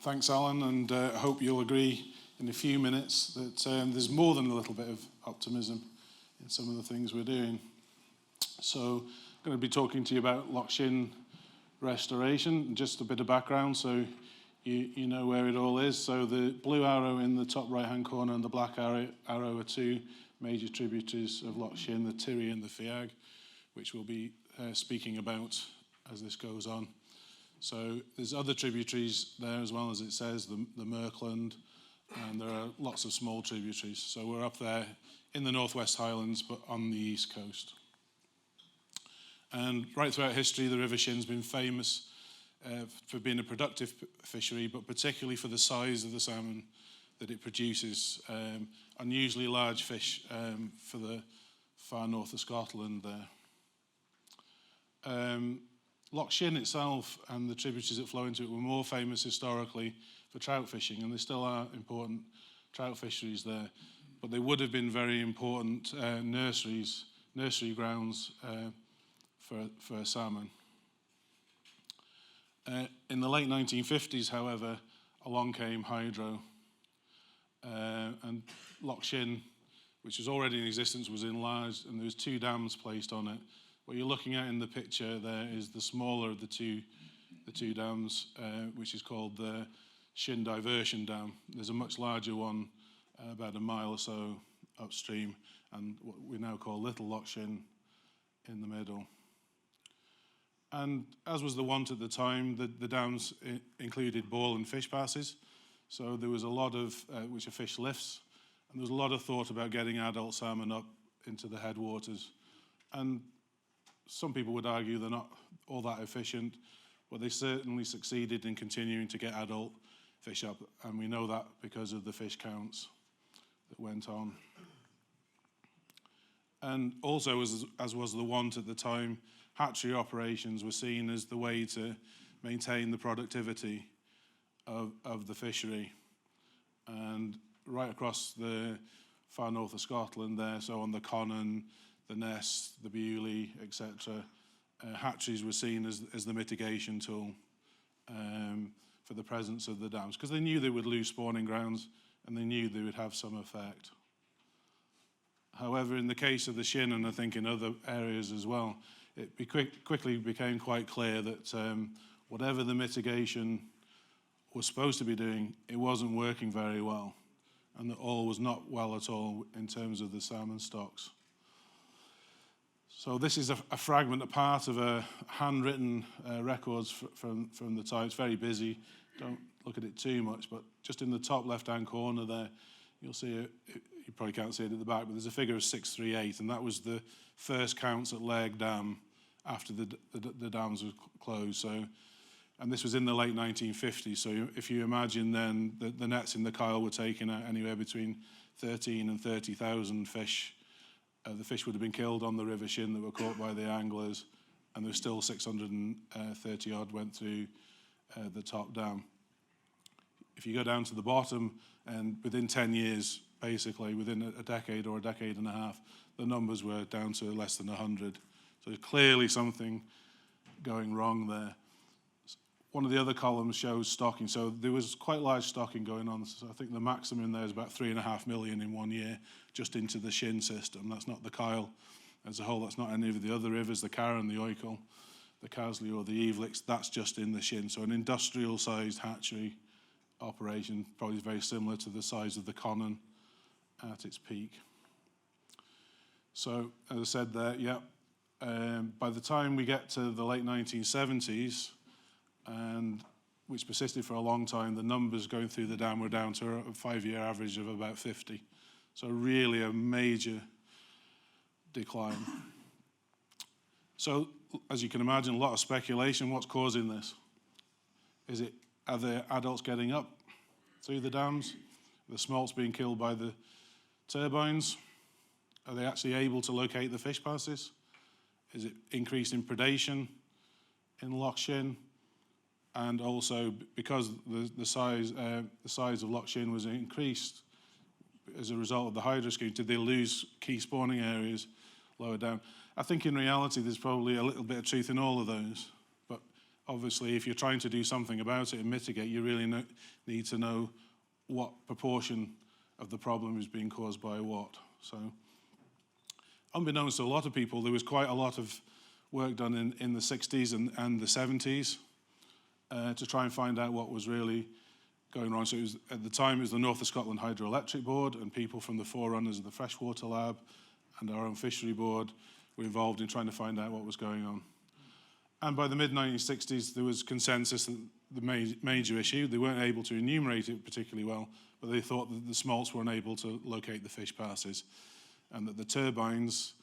Thanks, Alan, and I hope you'll agree in a few minutes that there's more than a little bit of optimism in some of the things we're doing. So I'm going to be talking to you about Loch Shin restoration, just a bit of background so you know where it all is. So the blue arrow in the top right-hand corner and the black arrow are two major tributaries of Loch Shin, the Tirry and the Fiag, which we'll be speaking about as this goes on. So there's other tributaries there as well, as it says, the Merkland, and there are lots of small tributaries. So we're up there in the Northwest Highlands, but on the east coast. And right throughout history, the River Shin's been famous for being a productive fishery, but particularly for the size of the salmon that it produces. Unusually large fish for the far north of Scotland there. Loch Shin itself and the tributaries that flow into it were more famous historically for trout fishing, and there still are important trout fisheries there, but they would have been very important nursery grounds for salmon. In the late 1950s, however, along came hydro, and Loch Shin, which was already in existence, was enlarged, and there was 2 dams placed on it. What you're looking at in the picture there is the smaller of the two dams, which is called the Shin Diversion Dam. There's a much larger one, about a mile or so upstream, and what we now call Little Loch Shin in the middle. And as was the wont at the time, the dams included ball and fish passes. So there was a lot of, which are fish lifts, and there was a lot of thought about getting adult salmon up into the headwaters. And some people would argue they're not all that efficient, but they certainly succeeded in continuing to get adult fish up, and we know that because of the fish counts that went on. And also, as was the wont at the time, hatchery operations were seen as the way to maintain the productivity of the fishery. And right across the far north of Scotland there, so on the Conan, the Ness, the Beauly, etc., hatcheries were seen as the mitigation tool for the presence of the dams, because they knew they would lose spawning grounds and they knew they would have some effect. However, in the case of the Shin, and I think in other areas as well, it quickly became quite clear that whatever the mitigation was supposed to be doing, it wasn't working very well, and that all was not well at all in terms of the salmon stocks. So this is a fragment, a part of a handwritten records from the time. It's very busy. Don't look at it too much, but just in the top left-hand corner there, you'll see it. You probably can't see it at the back, but there's a figure of 638, and that was the first counts at Leg Dam after the dams were closed. So, and this was in the late 1950s. So if you imagine then the nets in the Kyle were taking out anywhere between 13 and 30,000 fish. The fish would have been killed on the River Shin that were caught by the anglers, and there was still 630 odd went through the top dam. If you go down to the bottom, and within 10 years, basically within a decade or a decade and a half, the numbers were down to less than 100. So clearly something going wrong there. One of the other columns shows stocking. So there was quite large stocking going on. So I think the maximum there is about 3.5 million in 1 year, just into the Shin system. That's not the Kyle as a whole. That's not any of the other rivers, the Carron, the Oikel, the Casley or the Evelix. That's just in the Shin. So an industrial-sized hatchery operation, probably very similar to the size of the Conan at its peak. So as I said there, by the time we get to the late 1970s, and which persisted for a long time, the numbers going through the dam were down to a 5-year average of about 50. So really a major decline. So as you can imagine, a lot of speculation. What's causing this? Are the adults getting up through the dams? Are the smolts being killed by the turbines? Are they actually able to locate the fish passes? Is it increase in predation in Loch Shin? And also, because the size of Loch Shin was increased as a result of the hydro scheme, did they lose key spawning areas lower down? I think in reality there's probably a little bit of truth in all of those. But obviously, if you're trying to do something about it and mitigate, you really need to know what proportion of the problem is being caused by what. So, unbeknownst to a lot of people, there was quite a lot of work done in the 60s and the 70s to try and find out what was really going wrong. So it was, at the time, it was the North of Scotland Hydroelectric Board, and people from the forerunners of the Freshwater Lab and our own Fishery Board were involved in trying to find out what was going on. And by the mid-1960s, there was consensus that the major issue, they weren't able to enumerate it particularly well, but they thought that the smolts were unable to locate the fish passes, and that the turbines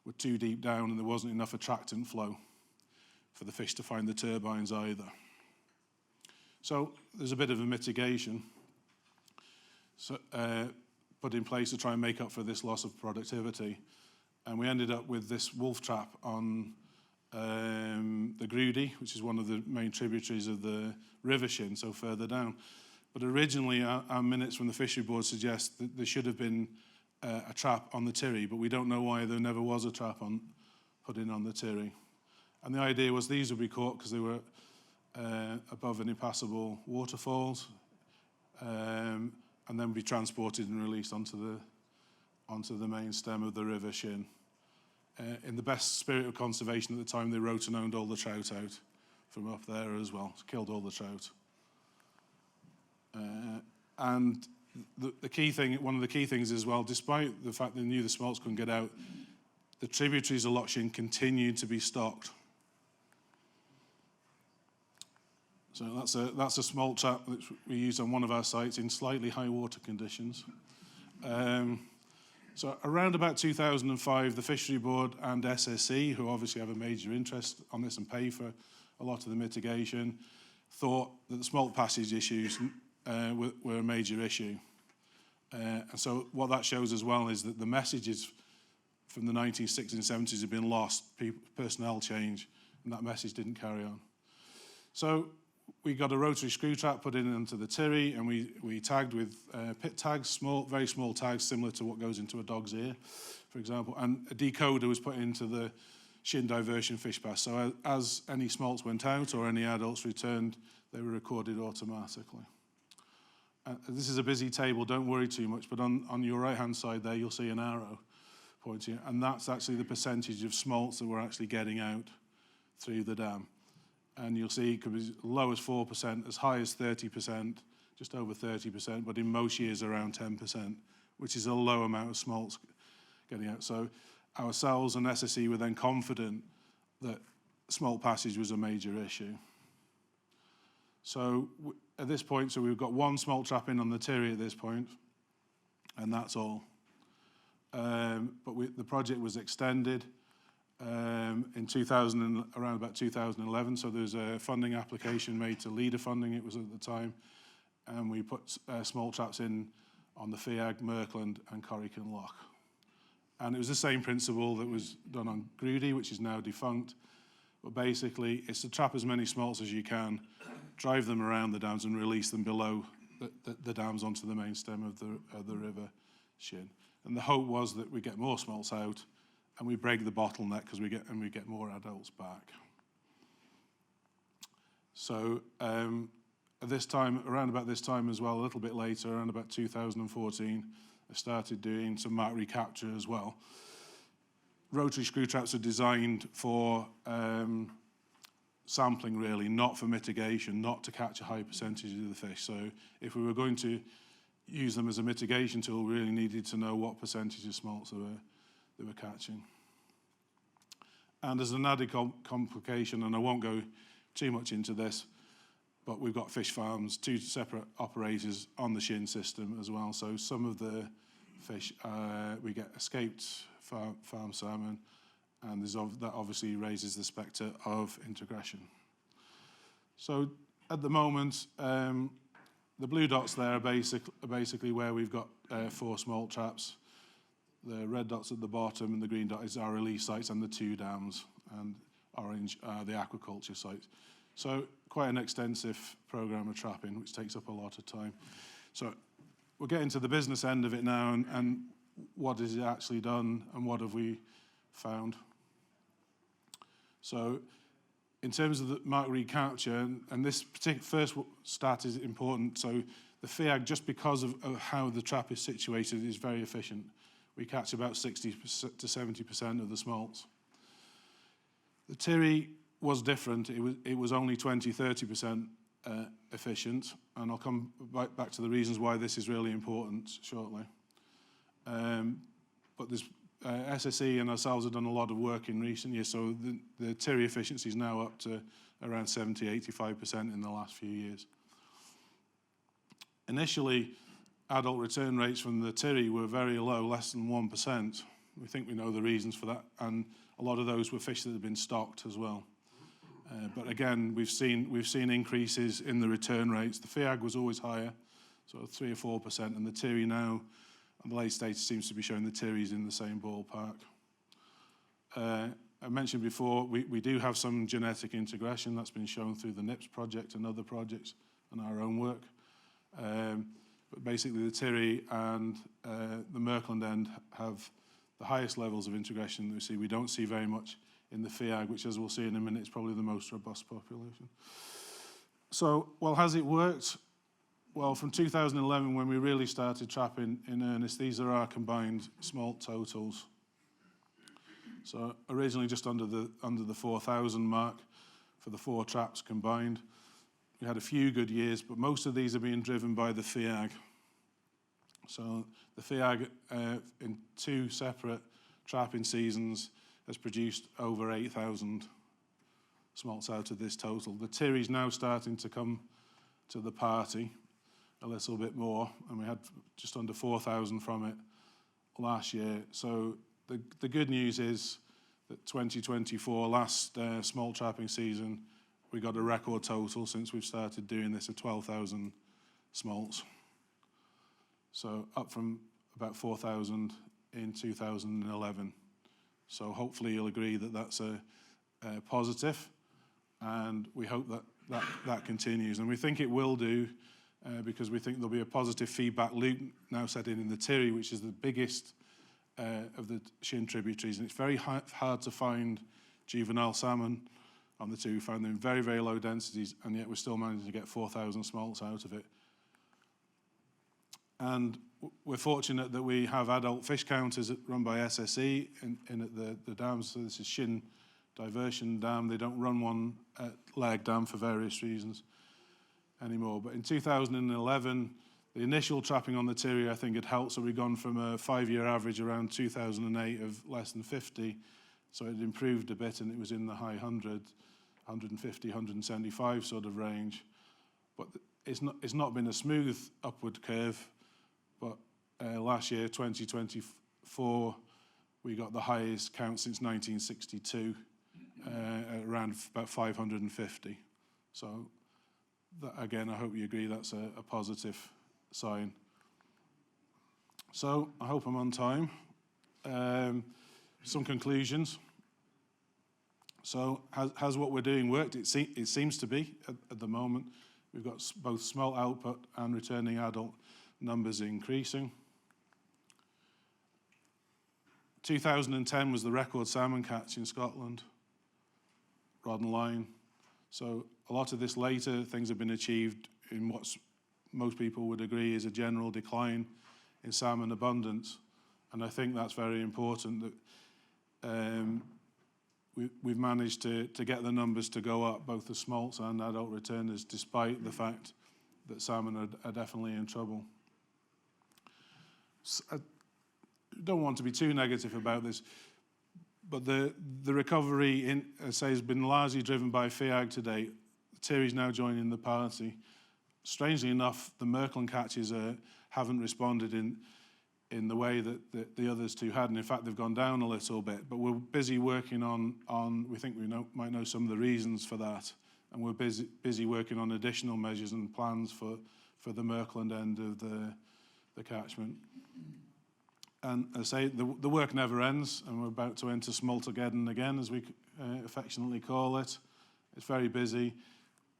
were too deep down and there wasn't enough attractant flow for the fish to find the turbines either. So there's a bit of a mitigation put in place to try and make up for this loss of productivity. And we ended up with this wolf trap on the Grudy, which is one of the main tributaries of the River Shin, so further down. But originally, our minutes from the Fishery Board suggest that there should have been a trap on the Tirry, but we don't know why there never was a trap put in on the Tirry. And the idea was these would be caught because they were above an impassable waterfalls, and then be transported and released onto the main stem of the River Shin. In the best spirit of conservation at the time, they rotor-owned all the trout out from up there as well, killed all the trout. And the key thing, one of the key things as well, despite the fact they knew the smolts couldn't get out, the tributaries of Loch Shin continued to be stocked. So that's a smolt trap that we used on one of our sites in slightly high water conditions. So around about 2005, the Fishery Board and SSE, who obviously have a major interest on this and pay for a lot of the mitigation, thought that the smolt passage issues were a major issue. And so what that shows as well is that the messages from the 1960s and 70s have been lost, personnel change, and that message didn't carry on. So we got a rotary screw trap put in into the Tirry, and we tagged with pit tags, very small tags, similar to what goes into a dog's ear, for example. And a decoder was put into the Shin Diversion fish pass. So as any smolts went out or any adults returned, they were recorded automatically. This is a busy table, don't worry too much, but on your right-hand side there, you'll see an arrow pointing, and that's actually the percentage of smolts that we're actually getting out through the dam. And you'll see it could be as low as 4%, as high as 30%, just over 30%, but in most years around 10%, which is a low amount of smolts getting out. So ourselves and SSE were then confident that smolt passage was a major issue. So at this point, so we've got one smolt trap in on the Tirry at this point, and that's all. But the project was extended in around about 2011, so there's a funding application made to leader funding, it was at the time, and we put smolt traps in on the Fiag, Merkland and Corrican Loch. And it was the same principle that was done on Grudy, which is now defunct, but basically it's to trap as many smolts as you can, drive them around the dams and release them below the dams onto the main stem of the River Shin. And the hope was that we get more smolts out and we break the bottleneck because we get more adults back. So at this time, around about this time as well, a little bit later, around about 2014, I started doing some mark recapture as well. Rotary screw traps are designed for sampling really, not for mitigation, not to catch a high percentage of the fish. So if we were going to use them as a mitigation tool, we really needed to know what percentage of smolts they were catching. And there's an added complication, and I won't go too much into this, but we've got fish farms, two separate operators on the Shin system as well. So some of the fish, we get escaped farm salmon, and that obviously raises the spectre of integration. So at the moment, the blue dots there are basically where we've got 4 smolt traps. The red dots at the bottom and the green dot is our release sites and the 2 dams, and orange are the aquaculture sites. So quite an extensive program of trapping, which takes up a lot of time. So we're getting to the business end of it now, and what is it actually done and what have we found? So in terms of the mark recapture, and this particular first stat is important, so the Fiag, just because of how the trap is situated, is very efficient. We catch about 60 to 70% of the smolts. The Tirry was different. It was only 20-30% efficient, and I'll come back to the reasons why this is really important shortly. But there's SSE and ourselves have done a lot of work in recent years, so the Tirry efficiency is now up to around 70-85% in the last few years. Initially, adult return rates from the Tirry were very low, less than 1%. We think we know the reasons for that, and a lot of those were fish that had been stocked as well. But again, we've seen increases in the return rates. The Fiag was always higher, so 3 or 4%, and the Tirry now, and the late stage seems to be showing the Tirry's in the same ballpark. I mentioned before, we do have some genetic integration that's been shown through the NIPS project and other projects and our own work. But basically the Tirry and the Merkland end have the highest levels of integration that we see. We don't see very much in the Fiag, which, as we'll see in a minute, is probably the most robust population. So, well, has it worked? Well, from 2011, when we really started trapping in earnest, these are our combined smolt totals. So originally just under the 4,000 mark for the 4 traps combined. We had a few good years, but most of these are being driven by the Fiag. So the Fiag, in 2 separate trapping seasons, has produced over 8,000 smolts out of this total. The Tirry's now starting to come to the party a little bit more, and we had just under 4,000 from it last year. So the good news is that 2024, last smolt trapping season, we got a record total since we've started doing this of 12,000 smolts. So up from about 4,000 in 2011. So hopefully you'll agree that that's a positive, and we hope that continues. And we think it will do, because we think there'll be a positive feedback loop now set in the Tirry, which is the biggest of the Shin tributaries. And it's very hard to find juvenile salmon on the Tirry. We found them in very, very low densities, and yet we're still managing to get 4,000 smolts out of it. And we're fortunate that we have adult fish counters run by SSE in at the dams. So this is Shin Diversion Dam. They don't run one at Leg Dam for various reasons anymore. But in 2011, the initial trapping on the Tirry, I think, had helped. So we've gone from a 5-year average around 2008 of less than 50. So it improved a bit, and it was in the high 100, 150, 175 sort of range. But it's not been a smooth upward curve. But last year, 2024, we got the highest count since 1962, around about 550. So that, again, I hope you agree that's a positive sign. So I hope I'm on time. Some conclusions. So has what we're doing worked? It seems to be at the moment. We've got both smolt output and returning adult numbers increasing. 2010 was the record salmon catch in Scotland, rod and line. So a lot of this later things have been achieved in what most people would agree is a general decline in salmon abundance. And I think that's very important that we've managed to get the numbers to go up, both the smolts and adult returners, despite the fact that salmon are definitely in trouble. I don't want to be too negative about this, but the recovery, I say, has been largely driven by Fiag to date. Tirry's now joining the party. Strangely enough, the Merkland catches haven't responded in the way that the others two had, and in fact they've gone down a little bit. But we're busy working on we think we might know some of the reasons for that, and we're busy working on additional measures and plans for the Merkland end of the catchment. And as I say, the work never ends, and we're about to enter Smoltageddon again, as we affectionately call it. It's very busy.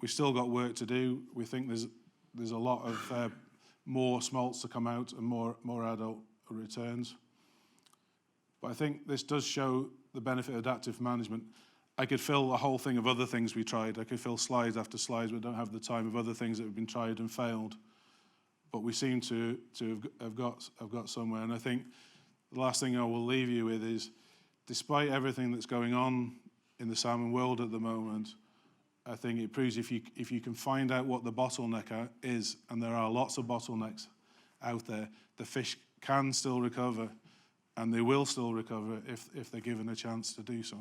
We've still got work to do. We think there's a lot of more smolts to come out and more adult returns. But I think this does show the benefit of adaptive management. I could fill a whole thing of other things we tried. I could fill slides after slides. We don't have the time of other things that have been tried and failed. But we seem to have got somewhere. And I think the last thing I will leave you with is, despite everything that's going on in the salmon world at the moment, I think it proves if you can find out what the bottleneck is, and there are lots of bottlenecks out there, the fish can still recover, and they will still recover if they're given a chance to do so.